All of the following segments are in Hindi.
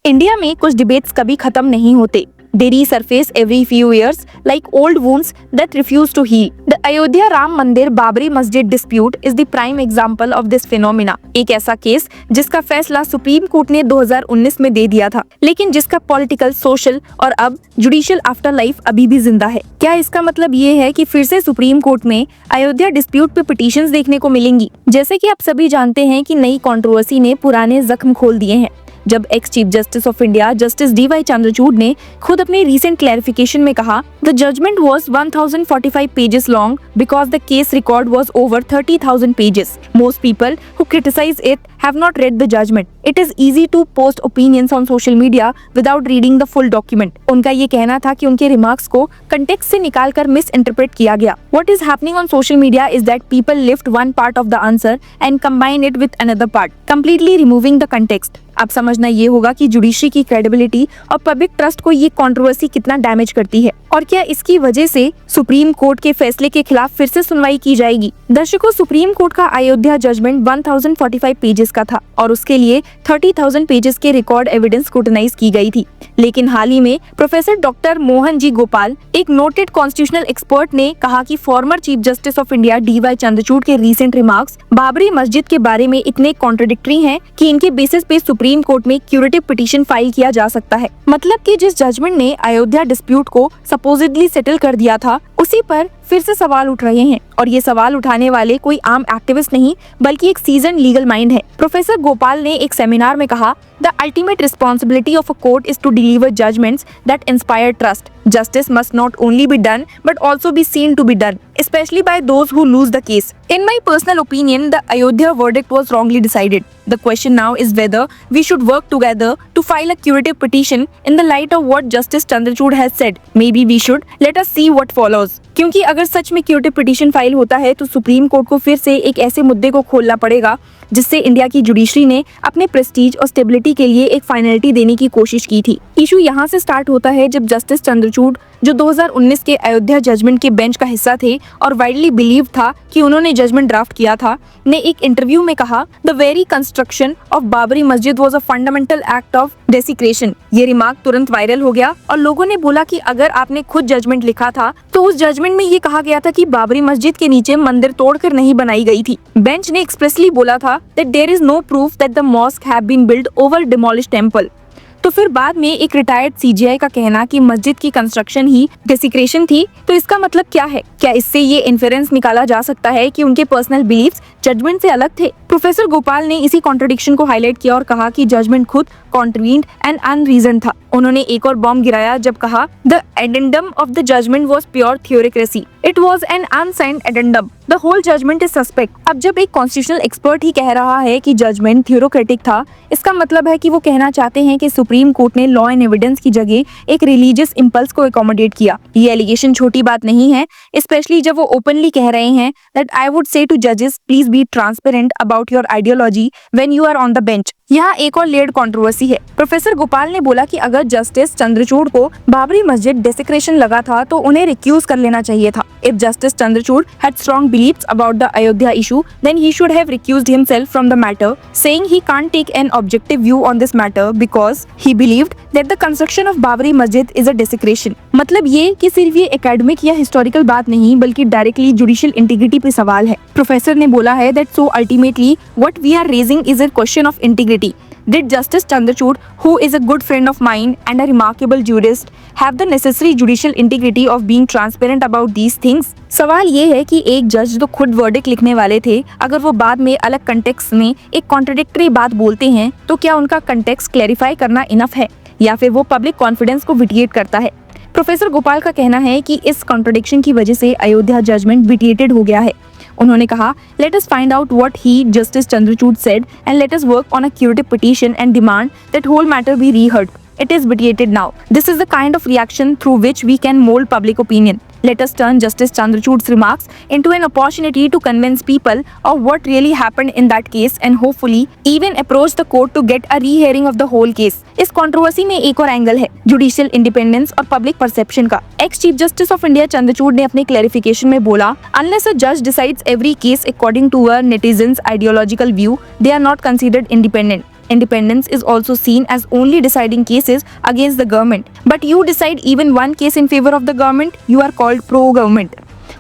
इंडिया में कुछ डिबेट्स कभी खत्म नहीं होते। They resurface every few years like old wounds that refuse to heal. The Ayodhya Ram Mandir Babri Masjid dispute is the prime example of this phenomena. एक ऐसा केस जिसका फैसला सुप्रीम कोर्ट ने 2019 में दे दिया था, लेकिन जिसका पॉलिटिकल, सोशल और अब जुडिशियल आफ्टर लाइफ अभी भी जिंदा है। क्या इसका मतलब ये है कि फिर से सुप्रीम कोर्ट में अयोध्या डिस्प्यूट पे पिटीशंस देखने को मिलेंगी? जैसे कि आप सभी जानते हैं कि नई कंट्रोवर्सी ने पुराने जख्म खोल दिए हैं। जब ex chief justice of India justice DY. Chandrachud ने खुद अपने रीसेंट क्लैरिफिकेशन में कहा, the judgement was 1045 pages long because the case record was over 30,000 pages. Most people who criticise it have not read the judgment. It is easy to post opinions on social media without reading the full document. उनका ये कहना था कि उनके रिमार्क्स को कंटेक्स्ट से निकालकर मिस इंटरप्रेट किया गया। What is happening on social media is that people lift one part of the answer and combine it with another part, completely removing the context. अब समझना ये होगा कि जुडिशरी की क्रेडिबिलिटी और पब्लिक ट्रस्ट को ये कंट्रोवर्सी कितना डैमेज करती है और क्या इसकी वजह से सुप्रीम कोर्ट के फैसले के खिलाफ फिर से सुनवाई की जाएगी। दर्शकों, सुप्रीम कोर्ट का अयोध्या जजमेंट 1045 पेजेस का था और उसके लिए 30,000 पेजेस के रिकॉर्ड एविडेंस स्क्रूटनाइज की गई थी। लेकिन हाल ही में प्रोफेसर डॉक्टर मोहन जी गोपाल, एक नोटेड कॉन्स्टिट्यूशनल एक्सपर्ट, ने कहा कि former chief justice of India D.Y.. Chandrachud के रीसेंट रिमार्क्स बाबरी मस्जिद के बारे में इतने कॉन्ट्रडिक्टरी हैं कि इनके बेसिस पे सुप्रीम कोर्ट में क्यूरेटिव पिटीशन फाइल किया जा सकता है। मतलब कि जिस जजमेंट ने अयोध्या डिस्प्यूट को सपोजिडली सेटल कर दिया था, उसी पर फिर से सवाल उठ रहे हैं और ये सवाल उठाने वाले कोई आम एक्टिविस्ट नहीं बल्कि एक सीजन लीगल माइंड है। प्रोफेसर गोपाल ने एक सेमिनार में कहा, the ultimate responsibility of a court is to deliver judgments that inspire trust. Justice must not only be done but also be seen to be done, especially by those who lose the case. In my personal opinion, the Ayodhya verdict was wrongly decided. The question now is whether we should work together to file a curative petition in the light of what Justice Chandrachud has said. Maybe we should. Let us see what follows. क्योंकि अगर सच में क्यूरेटिव पिटीशन फाइल होता है तो सुप्रीम कोर्ट को फिर से एक ऐसे मुद्दे को खोलना पड़ेगा जिससे इंडिया की जुडिशरी ने अपने प्रेस्टीज और स्टेबिलिटी के लिए एक फाइनलिटी देने की कोशिश की थी। इशू यहाँ से स्टार्ट होता है जब जस्टिस चंद्रचूड़, जो 2019 के अयोध्या जजमेंट के बेंच का हिस्सा थे और वाइडली बिलीव था कि उन्होंने जजमेंट ड्राफ्ट किया था, ने एक इंटरव्यू में कहा, the very construction of Babri Masjid was a fundamental act of desecration. ये रिमार्क तुरंत वायरल हो गया और लोगों ने बोला कि अगर आपने खुद जजमेंट लिखा था तो उस जजमेंट में ये कहा गया था कि बाबरी मस्जिद के नीचे मंदिर तोड़कर नहीं बनाई गई थी। बेंच ने एक्सप्रेसली बोला था that there is no proof that the mosque have been built over demolished temple. तो फिर बाद में एक रिटायर्ड सीजीआई का कहना कि मस्जिद की कंस्ट्रक्शन ही डेसिक्रेशन थी, तो इसका मतलब क्या है? क्या इससे ये इन्फेरेंस निकाला जा सकता है कि उनके पर्सनल बिलीफ्स जजमेंट से अलग थे? प्रोफेसर गोपाल ने इसी कॉन्ट्रडिक्शन को हाईलाइट किया और कहा कि जजमेंट खुद कॉन्ट्रवीन्ड एंड अनरीजन था। उन्होंने एक और बॉम्ब गिराया जब कहा, the addendum of the judgement was pure theocracy. It was an unsigned addendum. The whole judgement is suspect. अब जब एक कॉन्स्टिट्यूशनल एक्सपर्ट ही कह रहा है कि जजमेंट थ्योरोक्रेटिक था, इसका मतलब है कि वो कहना चाहते हैं कि सुप्रीम कोर्ट ने लॉ एंड एविडेंस की जगह एक रिलीजियस इंपल्स को अकोमोडेट किया। ये एलिगेशन छोटी बात नहीं है, स्पेशली जब वो ओपनली कह रहे हैं that I would say to जजेस, please be transparent about your ideology when you are on the bench. यहाँ एक और लेयर्ड कंट्रोवर्सी है। प्रोफेसर गोपाल ने बोला कि अगर जस्टिस चंद्रचूड़ को बाबरी मस्जिद डेसिक्रेशन लगा था तो उन्हें रिक्यूज कर लेना चाहिए था. If Justice Chandrachud had strong beliefs about the Ayodhya issue, then he should have recused himself from the matter, saying he can't take an objective view on this matter because he believed that the construction of Babri Masjid is a desecration. मतलब ये कि सिर्फ ये एकेडमिक या हिस्टोरिकल बात नहीं बल्कि डायरेक्टली जुडिशियल इंटीग्रिटी पे सवाल है. प्रोफेसर ने बोला है that so ultimately what we are raising is a question of integrity. Did Justice Chandrachud, who is a good friend of mine and a remarkable jurist, have the necessary judicial integrity of being transparent about these things? सवाल ये है कि एक जज जो खुद वर्डिक्ट लिखने वाले थे, अगर वो बाद में अलग कंटेक्स्ट में एक कॉन्ट्रडिक्टरी बात बोलते हैं तो क्या उनका कंटेक्स्ट क्लैरिफाई करना इनफ है या फिर वो पब्लिक कॉन्फिडेंस को विटिएट करता है? प्रोफेसर गोपाल का कहना है कि इस कॉन्ट्रडिक्शन की वजह से अयोध्या जजमेंट विटिएटेड हो गया है. उन्होंने कहा, let us find out what he, Justice Chandrachud, said and let us work on a curative petition and demand that whole matter be reheard. It is vitiated now. This is the kind of reaction through which we can mold public opinion. Let us turn Justice Chandrachud's remarks into an opportunity to convince people of what really happened in that case and hopefully even approach the court to get a rehearing of the whole case. इस कंट्रोवर्सी में एक और एंगल है जुडिशियल इंडिपेंडेंस और पब्लिक परसेप्शन का. X chief justice of India Chandrachud ने अपने क्लैरिफिकेशन में बोला, unless a judge decides every case according to a netizen's ideological view, they are not considered independent. Independence is also seen as only deciding cases against the government. But you decide even one case in favor of the government, you are called pro-government.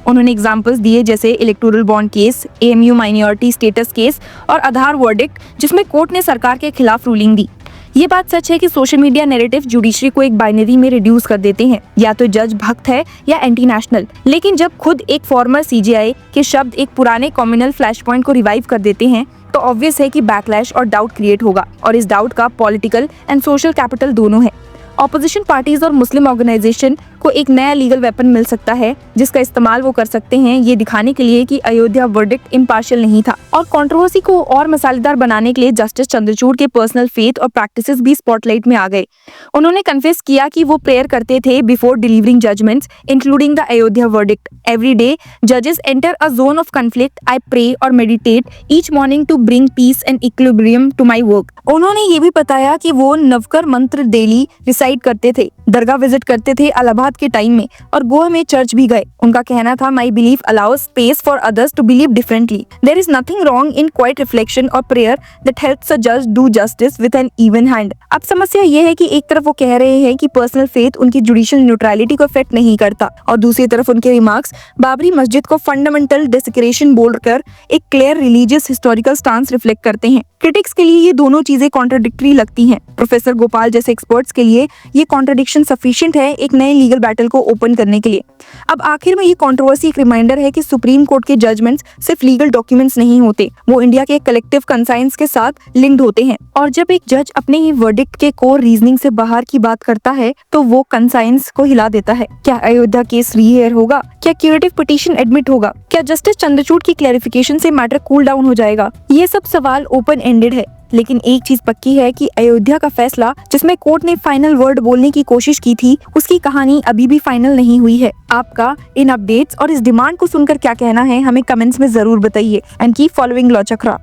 उन्होंने एग्जाम्पल्स दिए जैसे electoral bond case, AMU minority status case और आधार वर्डिक्ट, जिसमें कोर्ट ने सरकार के खिलाफ रूलिंग दी। ये बात सच है कि सोशल मीडिया नैरेटिव जुडिशरी को एक बाइनरी में रिड्यूस कर देते हैं, या तो जज भक्त है या एंटी नेशनल। लेकिन जब खुद एक फॉर्मर CJI के शब्द एक पुराने कॉम्युनल फ्लैश पॉइंट को रिवाइव कर देते हैं, तो ऑब्वियस है कि बैकलैश और डाउट क्रिएट होगा, और इस डाउट का पॉलिटिकल एंड सोशल कैपिटल दोनों है। ऑपोजिशन पार्टीज और मुस्लिम ऑर्गेनाइजेशन को एक नया लीगल वेपन मिल सकता है, जिसका इस्तेमाल वो कर सकते हैं ये दिखाने के लिए कि अयोध्या वर्डिक्ट इम्पार्शियल नहीं था। और कंट्रोवर्सी को और मसालेदार बनाने के लिए जस्टिस चंद्रचूड़ के पर्सनल फेथ और प्रैक्टिसेस भी स्पॉटलाइट में आ गए। उन्होंने कन्फेस किया कि वो प्रेयर करते थे before delivering judgements, including the Ayodhya verdict. Every day जजेस enter a zone of conflict. I pray और meditate each morning to bring peace and equilibrium to my work. उन्होंने ये भी बताया कि वो नवकर मंत्र डेली रिसाइट करते थे, दरगाह विजिट करते थे इलाहाबाद के टाइम में, और गोवा में चर्च भी गए। उनका कहना था, my belief allows space for others to believe differently. There is nothing wrong in quiet reflection और प्रेयर दैट हेल्प्स अ जज do justice with an even hand. अब समस्या ये है कि एक तरफ वो कह रहे हैं कि पर्सनल फेथ उनकी जुडिशियल न्यूट्रलिटी को अफेक्ट नहीं करता, और दूसरी तरफ उनके रिमार्क्स बाबरी मस्जिद को फंडामेंटल डिसक्रेशन बोलकर एक clear religious historical stance reflect करते हैं। क्रिटिक्स के लिए ये दोनों चीजें कॉन्ट्राडिक्टरी लगती हैं। प्रोफेसर गोपाल जैसे एक्सपर्ट्स के लिए ये कॉन्ट्राडिक्शन सफिशिएंट है एक नए लीगल बैटल को ओपन करने के लिए। अब आखिर में ये कंट्रोवर्सी एक रिमाइंडर है कि सुप्रीम कोर्ट के जजमेंट्स सिर्फ लीगल डॉक्यूमेंट्स नहीं होते, वो इंडिया के कलेक्टिव कंसाइंस के साथ लिंक्ड होते हैं। और जब एक जज अपने ही वर्डिक्ट के कोर रीजनिंग से बाहर की बात करता है, तो वो कंसाइंस को हिला देता है। क्या अयोध्या केस रीहियर होगा? क्या क्यूरेटिव पिटीशन एडमिट होगा? क्या जस्टिस चंद्रचूड़ की क्लैरिफिकेशन से मैटर कूल डाउन हो जाएगा? ये सब सवाल ओपन एंडेड है, लेकिन एक चीज पक्की है कि अयोध्या का फैसला, जिसमें कोर्ट ने फाइनल वर्ड बोलने की कोशिश की थी, उसकी कहानी अभी भी फाइनल नहीं हुई है। आपका इन अपडेट्स और इस डिमांड को सुनकर क्या कहना है, हमें कमेंट्स में जरूर बताइए। And keep following law chakra.